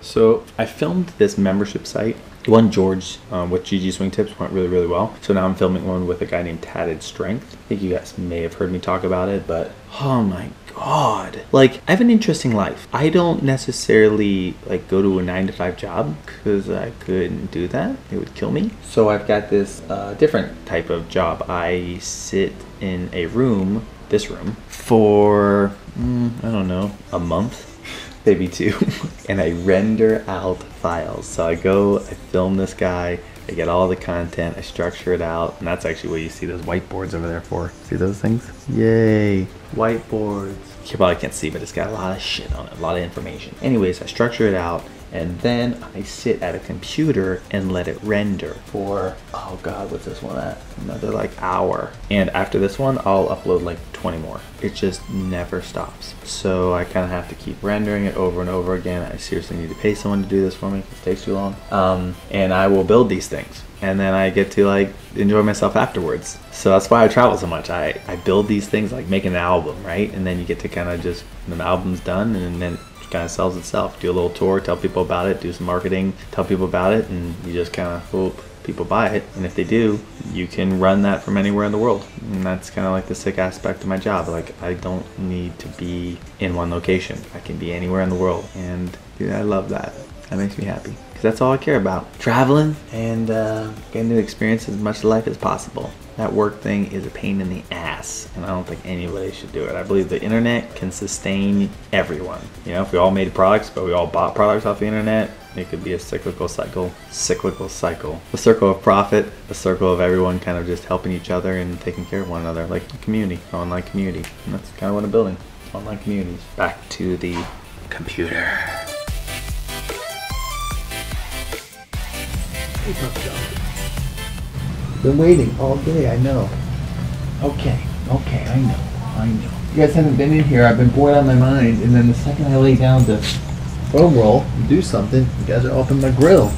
So I filmed this membership site. One George with GG Swing Tips went really, really well. So now I'm filming one with a guy named Tatted Strength. I think you guys may have heard me talk about it, but oh my God. Like, I have an interesting life. I don't necessarily like go to a 9-to-5 job because I couldn't do that. It would kill me. So I've got this different type of job. I sit in a room, this room, for, I don't know, a month. Maybe 2, and I render out files. So I go, I film this guy, I get all the content, I structure it out, and that's actually what you see those whiteboards over there for. See those things? Yay, whiteboards. You probably can't see, but it's got a lot of shit on it, a lot of information. Anyways, I structure it out, and then I sit at a computer and let it render for, oh God, what's this one at? Another like hour. And after this one, I'll upload like 20 more. It just never stops. So I kind of have to keep rendering it over and over again. I seriously need to pay someone to do this for me. It takes too long. And I will build these things. And then I get to like enjoy myself afterwards. So that's why I travel so much. I build these things like making an album, right? And then you get to kind of just, when the album's done, and then kind of sells itself. Do a little tour, tell people about it, do some marketing, tell people about it, and you just kind of hope people buy it. And if they do, you can run that from anywhere in the world. And that's kind of like the sick aspect of my job. Like, I don't need to be in one location. I can be anywhere in the world. And dude, I love that. That makes me happy. Because that's all I care about. Traveling and getting to experience as much life as possible. That work thing is a pain in the ass, and I don't think anybody should do it. I believe the internet can sustain everyone. You know, if we all made products, but we all bought products off the internet, it could be a cyclical cycle. A circle of profit, a circle of everyone kind of just helping each other and taking care of one another, like a community, an online community. And that's kind of what I'm building, online communities. Back to the computer. Hey, puppy dog. Been waiting all day, I know. Okay, I know. You guys haven't been in here, I've been bored out of my mind, and then the second I lay down to foam roll and do something, you guys are off in my grill.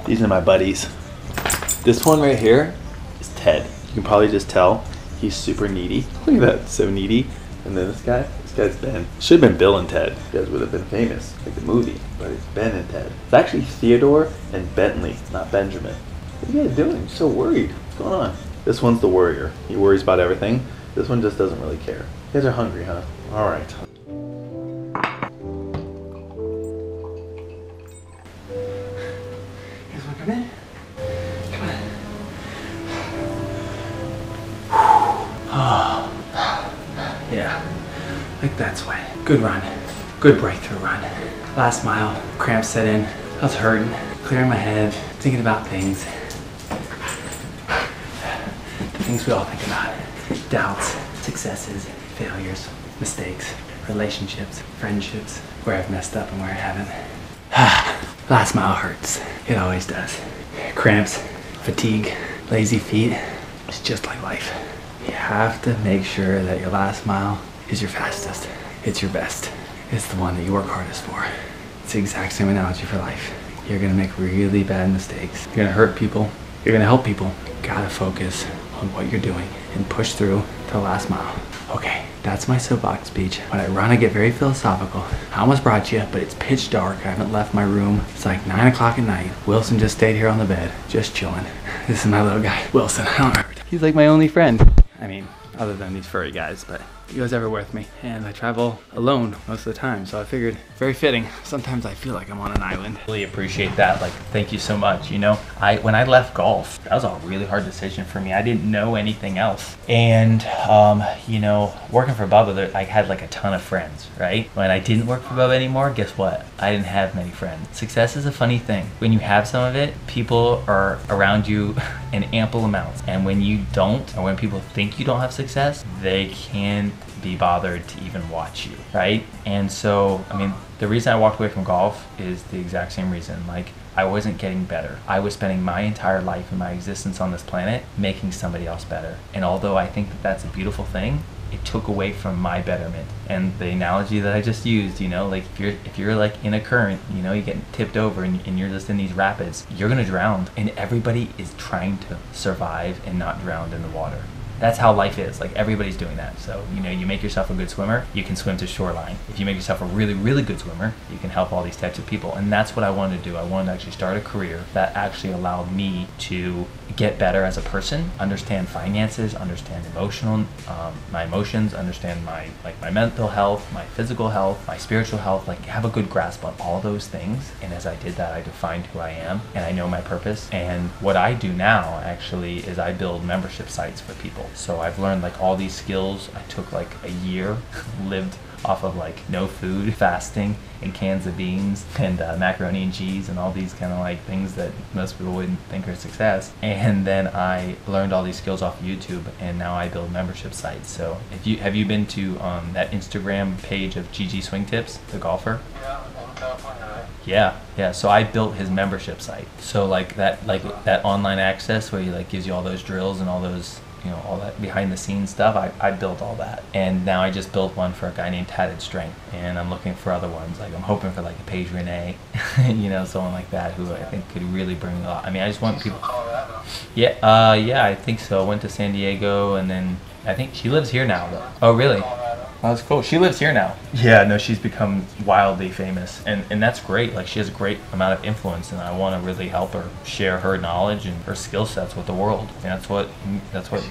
These are my buddies. This one right here is Ted. You can probably just tell he's super needy. Look at that, so needy. And then this guy's Ben. Should have been Bill and Ted. You guys would have been famous, like the movie, but it's Ben and Ted. It's actually Theodore and Bentley, not Benjamin. What are you guys doing? You're so worried. What's going on? This one's the worrier. He worries about everything. This one just doesn't really care. You guys are hungry, huh? All right. You guys want to come in? Come on. Oh. Yeah. Like that sweat. Good run. Good breakthrough run. Last mile. Cramps set in. I was hurting. Clearing my head. Thinking about things. Things we all think about. Doubts, successes, failures, mistakes, relationships, friendships, where I've messed up and where I haven't. Last mile hurts. It always does. Cramps, fatigue, lazy feet. It's just like life. You have to make sure that your last mile is your fastest. It's your best. It's the one that you work hardest for. It's the exact same analogy for life. You're gonna make really bad mistakes. You're gonna hurt people. You're gonna help people. You gotta focus on what you're doing and push through to the last mile. Okay, that's my soapbox speech. When I run, I get very philosophical. I almost brought you, but it's pitch dark. I haven't left my room. It's like 9 o'clock at night. Wilson just stayed here on the bed, just chilling. This is my little guy, Wilson. I don't remember. He's like my only friend. I mean, other than these furry guys, but he goes everywhere with me. And I travel alone most of the time, so I figured very fitting. Sometimes I feel like I'm on an island. Really appreciate that. Like, thank you so much. You know, when I left golf, that was a really hard decision for me. I didn't know anything else. And, you know, working for Bubba, I had like a ton of friends, right? When I didn't work for Bubba anymore, guess what? I didn't have many friends. Success is a funny thing. When you have some of it, people are around you in ample amounts. And when you don't, or when people think you don't have success, they can be bothered to even watch you, right? And so, I mean, the reason I walked away from golf is the exact same reason. Like, I wasn't getting better. I was spending my entire life and my existence on this planet making somebody else better. And although I think that that's a beautiful thing, it took away from my betterment. And the analogy that I just used, you know, like if you're like in a current, you know, you get tipped over and you're just in these rapids, you're gonna drown. And everybody is trying to survive and not drown in the water. that's how life is. Like everybody's doing that. So, you know, you make yourself a good swimmer, you can swim to shoreline. If you make yourself a really, really good swimmer, you can help all these types of people. And that's what I wanted to do. I wanted to actually start a career that actually allowed me to get better as a person, understand finances, understand my emotions, understand my mental health, my physical health, my spiritual health, like have a good grasp on all those things. And as I did that, I defined who I am and I know my purpose. And what I do now actually is I build membership sites for people. So I've learned like all these skills. I took like a year, lived off of like no food, fasting, and cans of beans, and macaroni and cheese, and all these kind of like things that most people wouldn't think are success. And then I learned all these skills off of YouTube, and now I build membership sites. So have you been to that Instagram page of GG Swing Tips, the golfer? Yeah. So I built his membership site. So like that online access where he like gives you all those drills and all those, you know, all that behind the scenes stuff, I built all that. And now I just built one for a guy named Tatted Strength, and I'm looking for other ones. Like I'm hoping for like a Paige Renee, you know, someone like that who I think could really bring a lot. I mean, I just want people. Yeah, I think so. I went to San Diego, and then I think she lives here now though. Oh really? Oh, that's cool. She lives here now. Yeah, no, she's become wildly famous, and that's great. Like she has a great amount of influence, and I want to really help her share her knowledge and her skill sets with the world. And that's what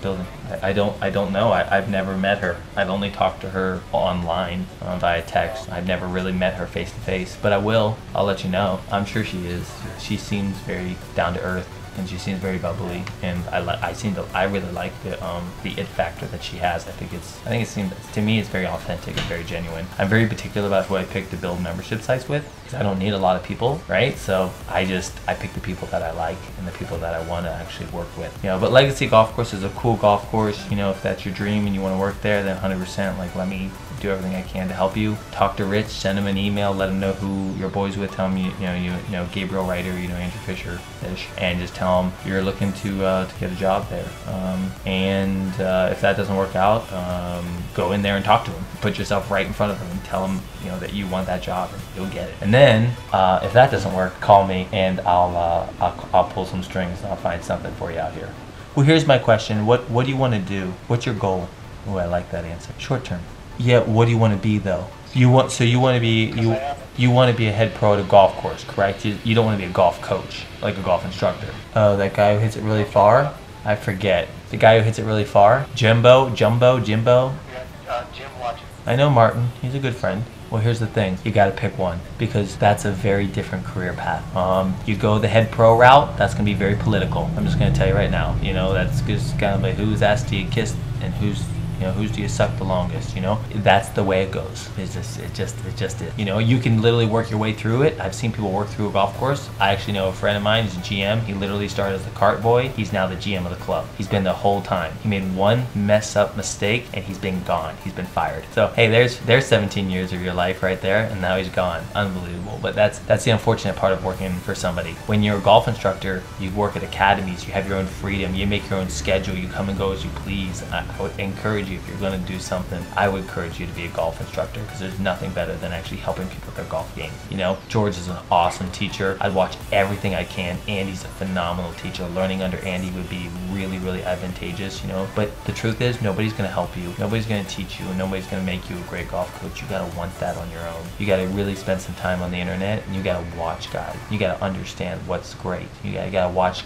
building. I don't know. I've never met her. I've only talked to her online via text. I've never really met her face to face, but I will. I'll let you know. I'm sure she is. She seems very down to earth, and she seems very bubbly, and I really like the it factor that she has. I think it seems, to me, it's very authentic and very genuine. I'm very particular about who I pick to build membership sites with, because I don't need a lot of people, right? So I pick the people that I like and the people that I want to actually work with. You know, but Legacy Golf Course is a cool golf course. You know, if that's your dream and you want to work there, then 100%, like, let me do everything I can to help you. Talk to Rich, send him an email, let him know who your boy's with, tell him you know Gabriel Ryder, you know Andrew Fisher-ish, and just tell him you're looking to get a job there. And if that doesn't work out, go in there and talk to him. Put yourself right in front of him and tell him, you know, that you want that job, and you'll get it. And then if that doesn't work, call me and I'll pull some strings and I'll find something for you out here. Well, here's my question. What do you want to do? What's your goal? Oh, I like that answer. Short term. Yeah, what do you want to be though? You want to be a head pro at a golf course, correct? You don't want to be a golf coach, like a golf instructor. Oh, that guy who hits it really far? I forget. The guy who hits it really far? Jimbo? Jim Watson. I know Martin. He's a good friend. Well, here's the thing. You got to pick one, because that's a very different career path. You go the head pro route, that's going to be very political. I'm just going to tell you right now. You know, that's just kind of like whose ass do you kiss and who's do you suck the longest, you know? That's the way it goes. It just is. You know, you can literally work your way through it. I've seen people work through a golf course. I actually know a friend of mine who's a GM. He literally started as the cart boy. He's now the GM of the club. He's been the whole time. He made one mess up mistake and he's been gone. He's been fired. So, hey, there's 17 years of your life right there, and now he's gone. Unbelievable. But that's the unfortunate part of working for somebody. When you're a golf instructor, you work at academies, you have your own freedom, you make your own schedule, you come and go as you please. I would encourage you, if you're going to do something, I would encourage you to be a golf instructor, because there's nothing better than actually helping people with their golf game. You know, George is an awesome teacher. I'd watch everything I can. Andy's a phenomenal teacher. Learning under Andy would be really, really advantageous, you know. But the truth is, nobody's going to help you. Nobody's going to teach you, and nobody's going to make you a great golf coach. You got to want that on your own. You got to really spend some time on the internet, and you got to watch guys. You got to understand what's great. You got to watch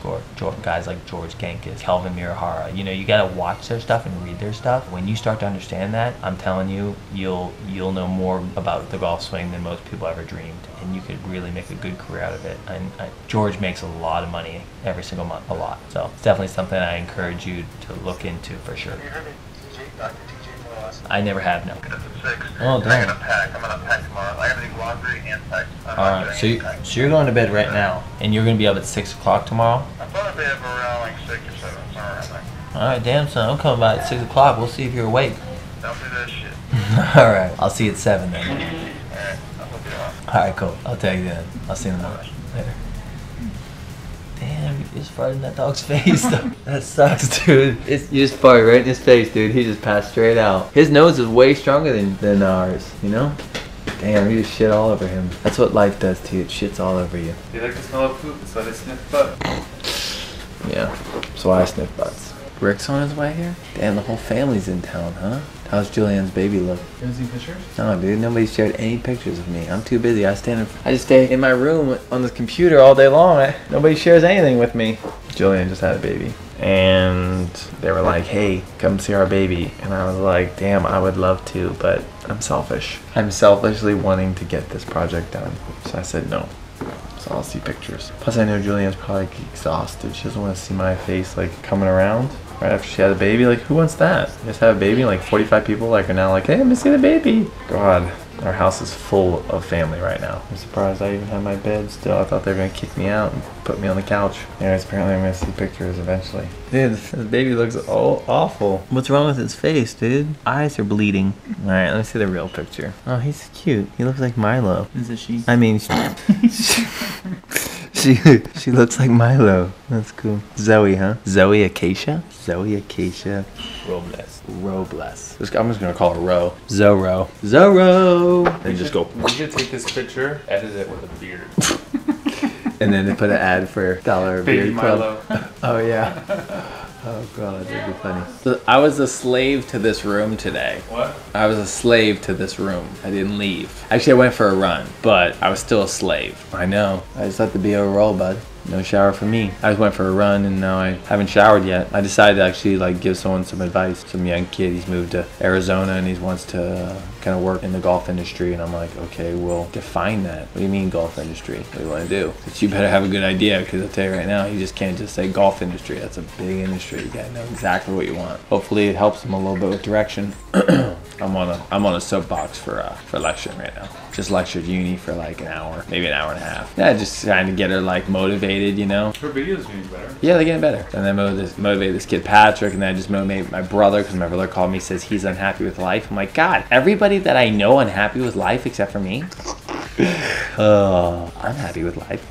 guys like George Genghis, Kelvin Mirahara. You know, you got to watch their stuff and read their stuff. When you start to understand that, I'm telling you, you'll know more about the golf swing than most people ever dreamed, and you could really make a good career out of it. And George makes a lot of money every single month, a lot. So it's definitely something I encourage you to look into for sure. You heard me, Dr. TJ Moss. I never have, no. Get up at 6. Oh, damn. I'm gonna pack tomorrow. I gotta do laundry and pack. Alright, so you're going to bed right now, and you're going to be up at 6 o'clock tomorrow? I'm gonna be up around like 6 or 7, somewhere around there. Alright, damn son, I'm coming by at 6 o'clock. We'll see if you're awake. Don't do that shit. Alright, I'll see you at 7 then. Alright, I'll hook you up. Alright, cool. I'll tell you then. I'll see you in the morning. Later. Damn, you just farted in that dog's face, though. That sucks, dude. You just farted right in his face, dude. He just passed straight out. His nose is way stronger than ours, you know? Damn, you just shit all over him. That's what life does to you. It shits all over you. They like the smell of poop, that's why they sniff butt. Yeah, that's why I sniff butts. Rick's on his way here? Damn, the whole family's in town, huh? How's Julianne's baby look? You haven't seen pictures? No, dude, nobody shared any pictures of me. I'm too busy. I just stay in my room on this computer all day long. Nobody shares anything with me. Julianne just had a baby. And they were like, hey, come see our baby. And I was like, damn, I would love to, but I'm selfish. I'm selfishly wanting to get this project done. So I said no. So I'll see pictures. Plus I know Julianne's probably like, exhausted. She doesn't want to see my face like coming around right after she had a baby. Like, who wants that? You just have a baby and like 45 people like are now like, hey, I'm missing the baby. God, our house is full of family right now. I'm surprised I even have my bed still. I thought they were gonna kick me out and put me on the couch. Anyways, apparently I'm gonna see pictures eventually. Dude, this baby looks awful. What's wrong with his face, dude? Eyes are bleeding. All right, let me see the real picture. Oh, he's cute. He looks like Milo. Is it she? I mean, she looks like Milo. That's cool. Zoe, huh? Zoe Acacia? Zoe Acacia Robles. I'm just gonna call her Ro. Zorro. And just go. We should take this picture, edit it with a beard. And then they put an ad for Dollar Baby Beard Club. Milo. Oh yeah. Oh god, that'd be funny. So I was a slave to this room today. What? I was a slave to this room. I didn't leave. Actually, I went for a run, but I was still a slave. I know. I just let the BO roll, bud. No shower for me. I just went for a run and now I haven't showered yet. I decided to actually like give someone some advice. Some young kid, he's moved to Arizona and he wants to kind of work in the golf industry. And I'm like, okay, well, define that. What do you mean golf industry? What do you want to do? But you better have a good idea, because I'll tell you right now, you just can't just say golf industry. That's a big industry. You gotta know exactly what you want. Hopefully it helps them a little bit with direction. I'm on a soapbox for lecturing right now. Just lectured uni for like an hour, maybe an hour and a half. Yeah, just trying to get her like motivated, you know. Her videos getting better. Yeah, they're getting better. And then motivate this kid Patrick, and then I just motivate my brother, because my brother called me, says he's unhappy with life. I'm like, God, everybody that I know unhappy with life except for me. I'm happy with life.